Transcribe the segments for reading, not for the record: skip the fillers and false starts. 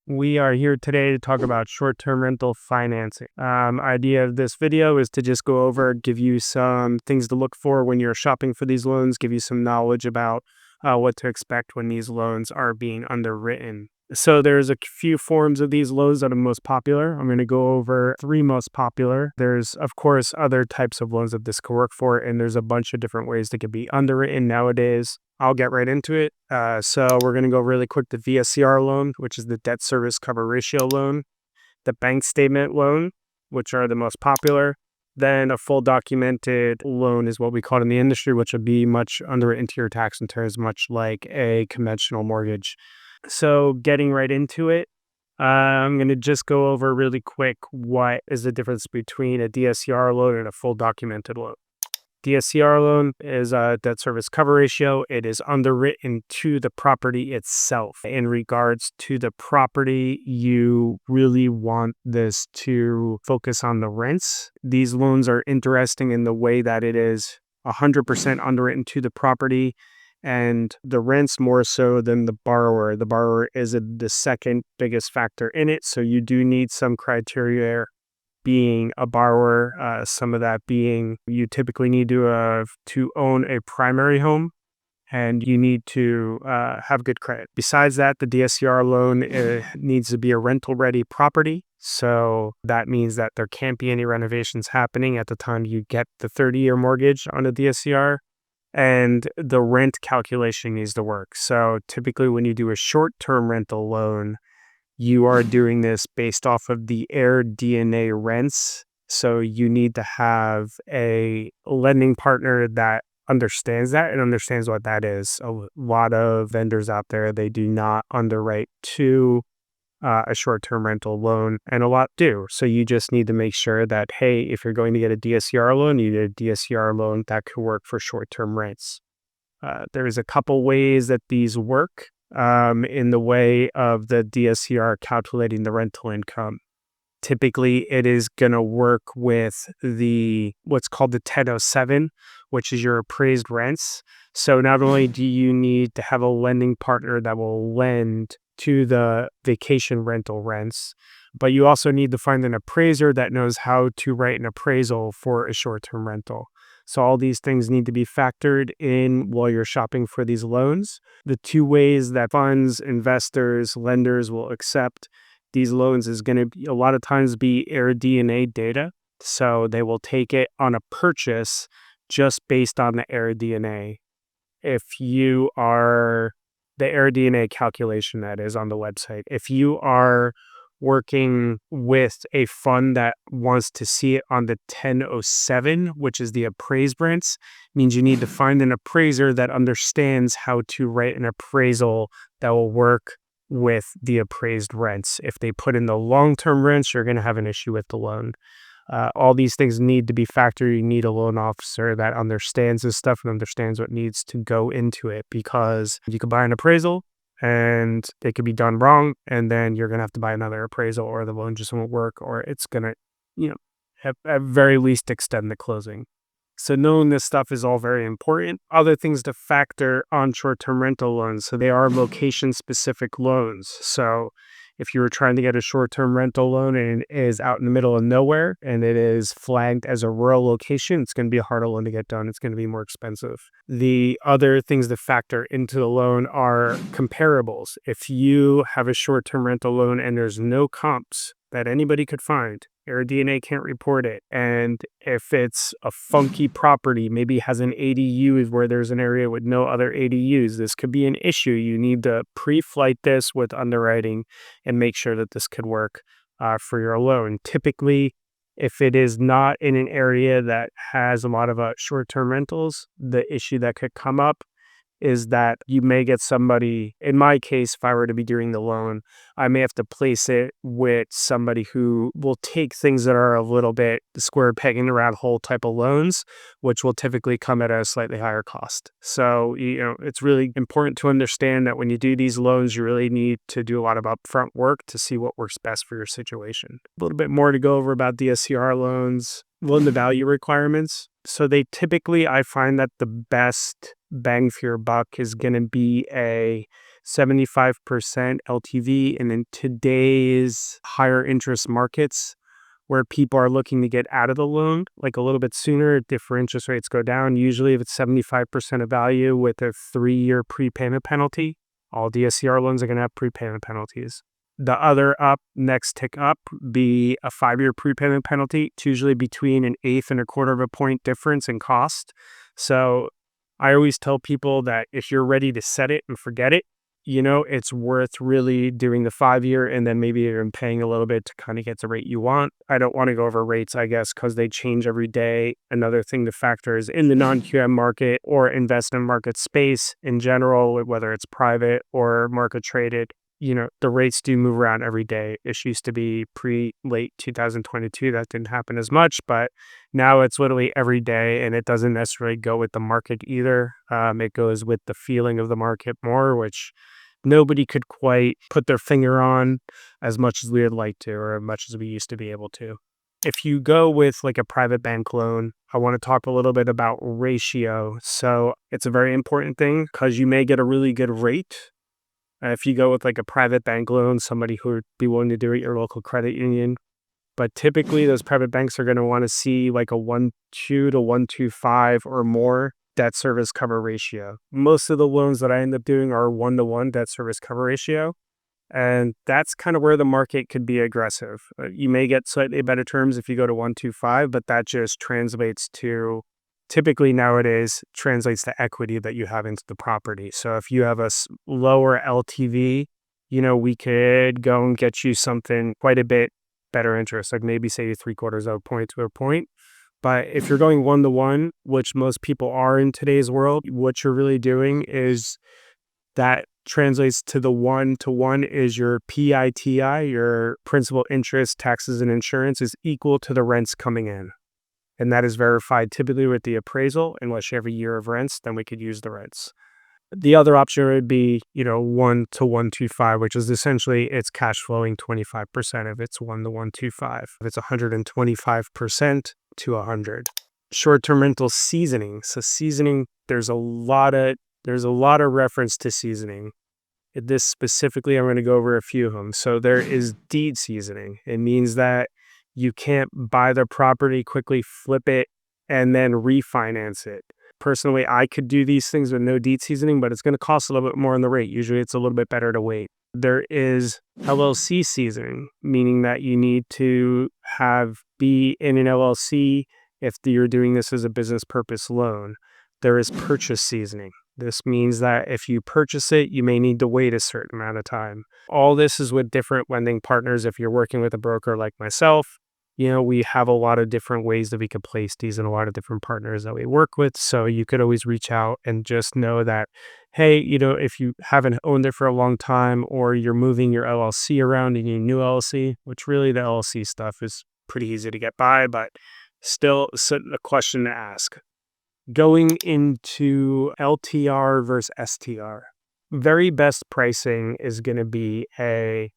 We are here today to talk about short-term rental financing. Idea of this video is to just go over, give you some things to look for when you're shopping for these loans, give you some knowledge about what to expect when these loans are being underwritten. So there's a few forms of these loans that are most popular. I'm going to go over three most popular. There's, of course, other types of loans that this could work for, and there's a bunch of different ways that could be underwritten nowadays. I'll get right into it. So we're going to go really quick. The DSCR loan, which is the debt service cover ratio loan, the bank statement loan, which are the most popular. Then a full documented loan is what we call it in the industry, which would be much underwritten to your tax returns, much like a conventional mortgage. So getting right into it, I'm going to just go over really quick what is the difference between a DSCR loan and a full documented loan. DSCR loan is a debt service cover ratio. It is underwritten to the property itself. In regards to the property, you really want this to focus on the rents. These loans are interesting in the way that it is 100% underwritten to the property and the rents more so than the borrower. The borrower is the second biggest factor in it. So you do need some criteria being a borrower, some of that being you typically need to own a primary home and you need to have good credit. Besides that, the DSCR loan needs to be a rental-ready property. So that means that there can't be any renovations happening at the time you get the 30-year mortgage on a DSCR. And the rent calculation needs to work. So typically when you do a short-term rental loan, you are doing this based off of the AirDNA rents. So you need to have a lending partner that understands that and understands what that is. A lot of vendors out there, they do not underwrite to a short-term rental loan, and a lot do. So you just need to make sure that, hey, if you're going to get a DSCR loan, you need a DSCR loan that could work for short-term rents. There's a couple ways that these work in the way of the DSCR calculating the rental income. Typically, it is going to work with what's called the 1007, which is your appraised rents. So not only do you need to have a lending partner that will lend to the vacation rental rents, but you also need to find an appraiser that knows how to write an appraisal for a short-term rental. So all these things need to be factored in while you're shopping for these loans. The two ways that funds, investors, lenders will accept these loans is going to be a lot of times be AirDNA data. So they will take it on a purchase just based on the AirDNA. If you are the AirDNA calculation that is on the website, if you are working with a fund that wants to see it on the 1007, which is the appraised rents, means you need to find an appraiser that understands how to write an appraisal that will work with the appraised rents. If they put in the long-term rents, you're going to have an issue with the loan. All these things need to be factored. You need a loan officer that understands this stuff and understands what needs to go into it, because you could buy an appraisal and it could be done wrong, and then you're going to have to buy another appraisal, or the loan just won't work, or it's going to, at very least extend the closing. So knowing this stuff is all very important. Other things to factor on short-term rental loans. So they are location-specific loans. So if you were trying to get a short-term rental loan and it is out in the middle of nowhere and it is flagged as a rural location, it's going to be a harder loan to get done. It's going to be more expensive. The other things to factor into the loan are comparables. If you have a short-term rental loan and there's no comps that anybody could find, AirDNA can't report it. And if it's a funky property, maybe has an ADU where there's an area with no other ADUs, this could be an issue. You need to pre-flight this with underwriting and make sure that this could work for your loan. Typically, if it is not in an area that has a lot of short-term rentals, the issue that could come up is that you may get somebody, in my case, if I were to be doing the loan, I may have to place it with somebody who will take things that are a little bit square peg in the round hole type of loans, which will typically come at a slightly higher cost. So, it's really important to understand that when you do these loans, you really need to do a lot of upfront work to see what works best for your situation. A little bit more to go over about DSCR loans. Loan to value requirements. So they typically, I find that the best bang for your buck is going to be a 75% LTV. And in today's higher interest markets, where people are looking to get out of the loan like a little bit sooner, if interest rates go down, usually if it's 75% of value with a 3-year prepayment penalty, all DSCR loans are going to have prepayment penalties. The other next tick up, be a 5-year prepayment penalty. It's usually between an eighth and a quarter of a point difference in cost. So I always tell people that if you're ready to set it and forget it, it's worth really doing the 5-year and then maybe even paying a little bit to kind of get the rate you want. I don't want to go over rates, I guess, because they change every day. Another thing to factor is in the non-QM market or investment market space in general, whether it's private or market traded, the rates do move around every day. It used to be late 2022. That didn't happen as much, but now it's literally every day, and it doesn't necessarily go with the market either. It goes with the feeling of the market more, which nobody could quite put their finger on as much as we would like to, or as much as we used to be able to. If you go with like a private bank loan, I want to talk a little bit about ratio. So it's a very important thing because you may get a really good rate. If you go with like a private bank loan, somebody who would be willing to do it at your local credit union. But typically those private banks are going to want to see like a 1.2 to 1.25 or more debt service cover ratio. Most of the loans that I end up doing are 1-to-1 debt service cover ratio. And that's kind of where the market could be aggressive. You may get slightly better terms if you go to 1.25, but that just translates to, typically nowadays, translates to equity that you have into the property. So if you have a lower LTV, we could go and get you something quite a bit better interest, like maybe say 3/4 of a point to a point. But if you're going 1-to-1, which most people are in today's world, what you're really doing is that translates to the 1-to-1 is your PITI, your principal, interest, taxes, and insurance is equal to the rents coming in. And that is verified typically with the appraisal. Unless you have a year of rents, then we could use the rents. The other option would be, 1 to 1.25, which is essentially it's cash flowing 25% if it's 1 to 1.25. If it's 125% to 100. Short-term rental seasoning. So seasoning, there's a lot of reference to seasoning. This specifically, I'm going to go over a few of them. So there is deed seasoning. It means that you can't buy the property, quickly flip it, and then refinance it. Personally, I could do these things with no deed seasoning, but it's going to cost a little bit more on the rate. Usually it's a little bit better to wait. There is LLC seasoning, meaning that you need to be in an LLC if you're doing this as a business purpose loan. There is purchase seasoning. This means that if you purchase it, you may need to wait a certain amount of time. All this is with different lending partners. If you're working with a broker like myself, we have a lot of different ways that we could place these and a lot of different partners that we work with. So you could always reach out and just know that, hey, if you haven't owned it for a long time or you're moving your LLC around in your new LLC, which really the LLC stuff is pretty easy to get by, but still a question to ask. Going into LTR versus STR. Very best pricing is going to be a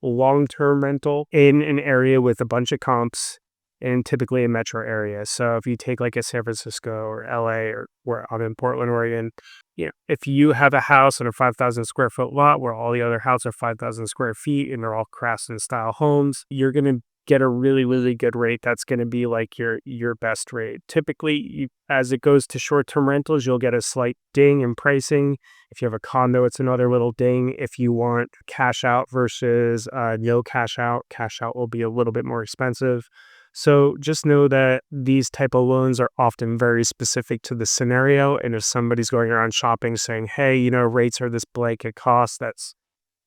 long-term rental in an area with a bunch of comps and typically a metro area. So if you take like a San Francisco or LA or where I'm in Portland, Oregon, if you have a house on a 5,000 square foot lot where all the other houses are 5,000 square feet and they're all Craftsman style homes, you're going to get a really, really good rate. That's going to be like your best rate. Typically, as it goes to short-term rentals, you'll get a slight ding in pricing. If you have a condo, it's another little ding. If you want cash out versus no cash out will be a little bit more expensive. So just know that these type of loans are often very specific to the scenario. And if somebody's going around shopping saying, hey, rates are this blanket cost, that's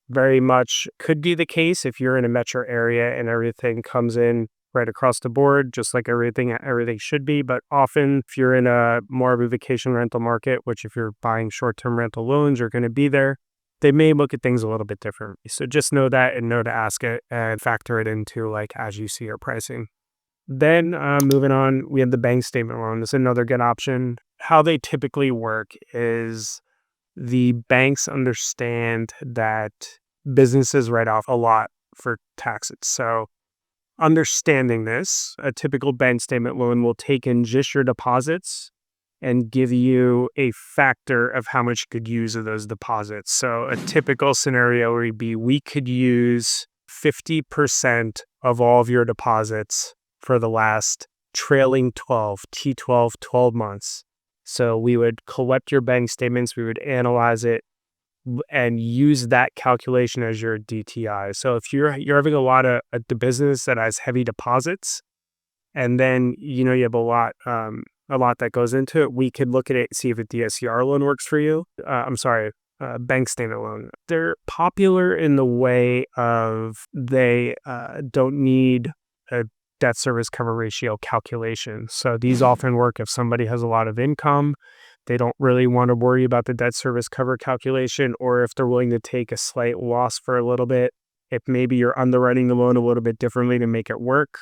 very much could be the case if you're in a metro area and everything comes in right across the board, just like everything should be. But often if you're in a more of a vacation rental market, which if you're buying short-term rental loans, you're going to be there, they may look at things a little bit differently. So just know that and know to ask it and factor it into like as you see your pricing. Then moving on, we have the bank statement loan. This is another good option. How they typically work is the banks understand that businesses write off a lot for taxes. So understanding this, a typical bank statement loan will take in just your deposits and give you a factor of how much you could use of those deposits. So a typical scenario would be we could use 50% of all of your deposits for the last trailing 12, T12, 12 months. So we would collect your bank statements, we would analyze it, and use that calculation as your DTI. So if you're having the business that has heavy deposits, and then you have a lot that goes into it, we could look at it, see if a DSCR loan works for you. I'm sorry, bank statement loan. They're popular in the way of they don't need a debt service cover ratio calculation. So these often work if somebody has a lot of income. They don't really want to worry about the debt service cover calculation, or if they're willing to take a slight loss for a little bit, if maybe you're underwriting the loan a little bit differently to make it work.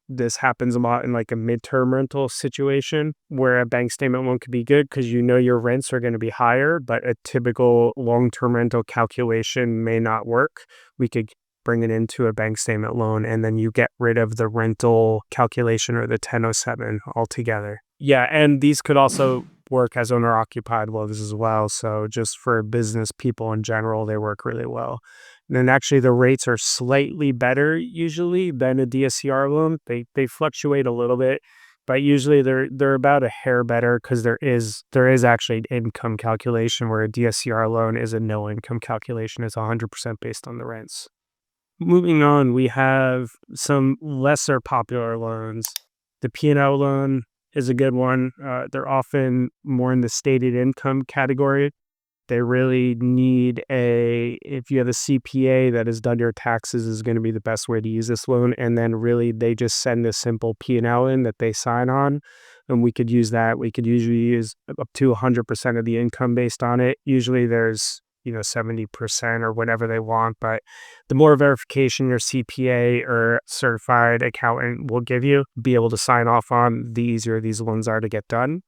This happens a lot in like a midterm rental situation where a bank statement loan could be good because your rents are going to be higher, but a typical long-term rental calculation may not work. We could bring it into a bank statement loan, and then you get rid of the rental calculation or the 1007 altogether. Yeah, and these could also work as owner-occupied loans as well. So just for business people in general, they work really well. And then actually the rates are slightly better usually than a DSCR loan. They fluctuate a little bit, but usually they're about a hair better because there is actually an income calculation where a DSCR loan is a no income calculation. It's 100% based on the rents. Moving on, we have some lesser popular loans. The P&L loan is a good one. They're often more in the stated income category. They really need if you have a CPA that has done your taxes is going to be the best way to use this loan. And then really they just send a simple P&L in that they sign on, and we could use that. We could usually use up to 100% of the income based on it. Usually there's 70% or whatever they want, but the more verification your CPA or certified accountant will give you, be able to sign off on, the easier these loans are to get done.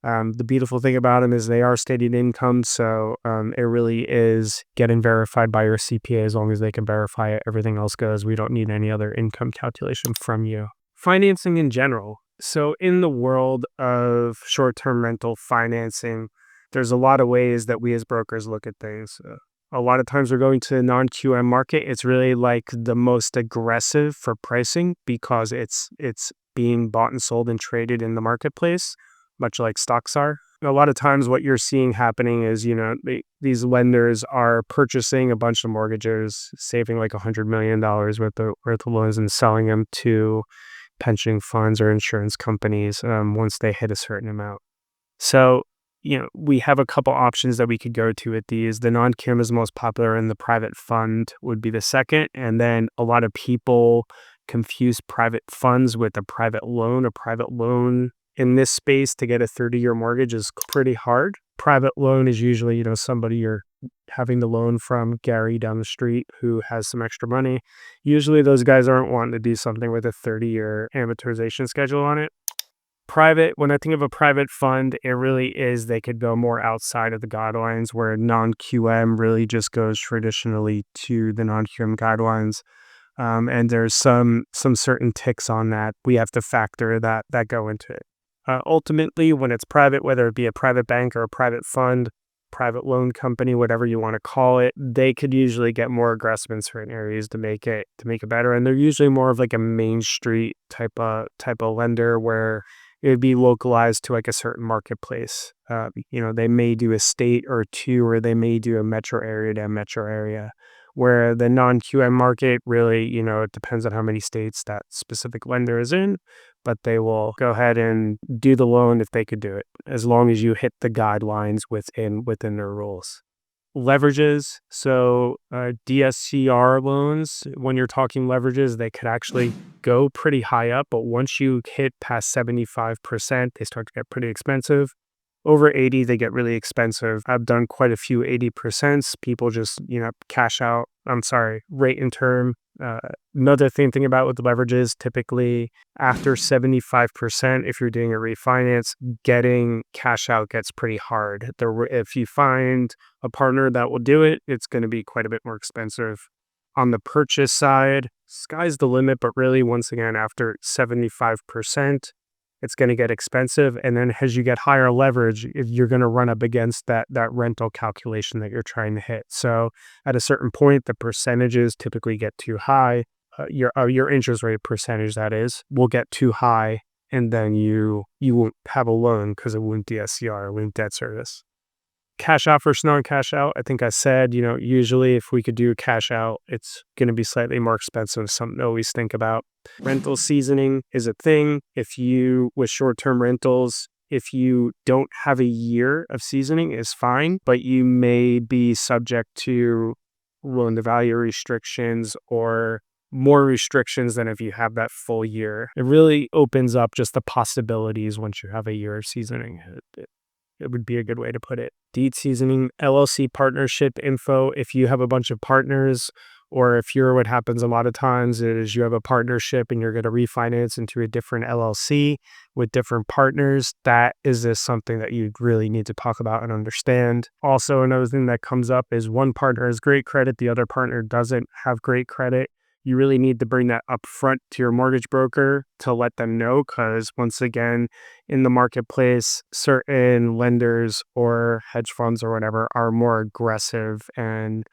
The beautiful thing about them is they are stated income, so it really is getting verified by your CPA. As long as they can verify it, everything else goes. We don't need any other income calculation from you. Financing in general. So in the world of short-term rental financing, there's a lot of ways that we as brokers look at things. A lot of times we're going to the non-QM market. It's really like the most aggressive for pricing because it's being bought and sold and traded in the marketplace, much like stocks are. A lot of times what you're seeing happening is, these lenders are purchasing a bunch of mortgages, saving like $100 million worth of loans and selling them to pension funds or insurance companies once they hit a certain amount. So, we have a couple options that we could go to with these. The non-QM is most popular, and the private fund would be the second. And then a lot of people confuse private funds with a private loan. A private loan in this space to get a 30-year mortgage is pretty hard. Private loan is usually, somebody you're having the loan from, Gary down the street, who has some extra money. Usually those guys aren't wanting to do something with a 30-year amortization schedule on it. Private, when I think of a private fund, it really is, they could go more outside of the guidelines, where non-QM really just goes traditionally to the non-QM guidelines. And there's some certain ticks on that we have to factor that go into it. Ultimately, when it's private, whether it be a private bank or a private fund, private loan company, whatever you want to call it, they could usually get more aggressive in certain areas to make it better. And they're usually more of like a Main Street type of lender where it would be localized to like a certain marketplace. They may do a state or two, or they may do a metro area to a metro area. Where the non-QM market really, it depends on how many states that specific lender is in, but they will go ahead and do the loan if they could do it, as long as you hit the guidelines within their rules. Leverages. So DSCR loans, when you're talking leverages, they could actually go pretty high up, but once you hit past 75%, they start to get pretty expensive. Over 80, they get really expensive. I've done quite a few 80%. People just, cash out. Rate and term. Another thing about with the leverages, typically after 75%, if you're doing a refinance, getting cash out gets pretty hard. If you find a partner that will do it, it's going to be quite a bit more expensive. On the purchase side, sky's the limit, but really, once again, after 75%, it's going to get expensive. And then as you get higher leverage, you're going to run up against that rental calculation that you're trying to hit. So at a certain point, the percentages typically get too high. Your interest rate percentage, that is, will get too high, and then you won't have a loan because it won't DSCR, it won't debt service. Cash out versus non-cash out. I think I said, usually if we could do cash out, it's going to be slightly more expensive. Something to always think about. Rental seasoning is a thing. With short-term rentals, if you don't have a year of seasoning, is fine, but you may be subject to loan-to-value restrictions or more restrictions than if you have that full year. It really opens up just the possibilities once you have a year of seasoning. It would be a good way to put it. Deed seasoning, LLC partnership info. If you have a bunch of partners, or what happens a lot of times is you have a partnership and you're going to refinance into a different LLC with different partners, that is something that you really need to talk about and understand. Also, another thing that comes up is one partner has great credit, the other partner doesn't have great credit. You really need to bring that up front to your mortgage broker to let them know, because once again, in the marketplace, certain lenders or hedge funds or whatever are more aggressive and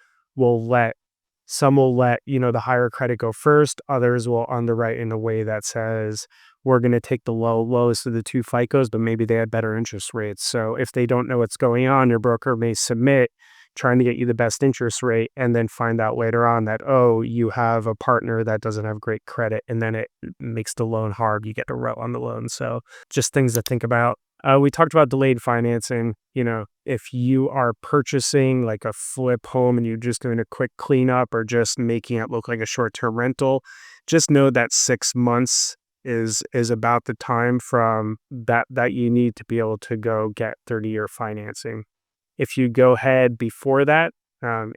some will let the higher credit go first. Others will underwrite in a way that says, we're going to take the lowest of the two FICOs, but maybe they had better interest rates. So if they don't know what's going on, your broker may submit trying to get you the best interest rate, and then find out later on that, oh, you have a partner that doesn't have great credit, and then it makes the loan hard. You get to route on the loan. So just things to think about. We talked about delayed financing. If you are purchasing like a flip home and you're just doing a quick cleanup or just making it look like a short-term rental, just know that 6 months is about the time from that you need to be able to go get 30-year financing. If you go ahead before that,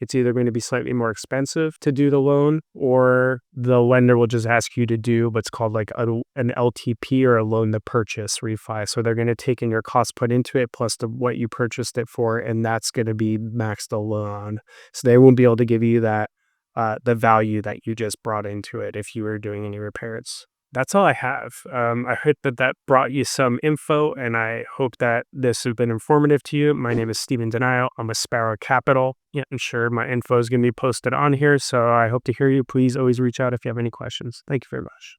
it's either going to be slightly more expensive to do the loan, or the lender will just ask you to do what's called like an LTP, or a loan to purchase refi. So they're going to take in your cost put into it plus what you purchased it for, and that's going to be max the loan. So they won't be able to give you that the value that you just brought into it if you were doing any repairs. That's all I have. I hope that brought you some info, and I hope that this has been informative to you. My name is Steven Denio. I'm with Sparrow Capital. Yeah, and sure, my info is going to be posted on here, so I hope to hear you. Please always reach out if you have any questions. Thank you very much.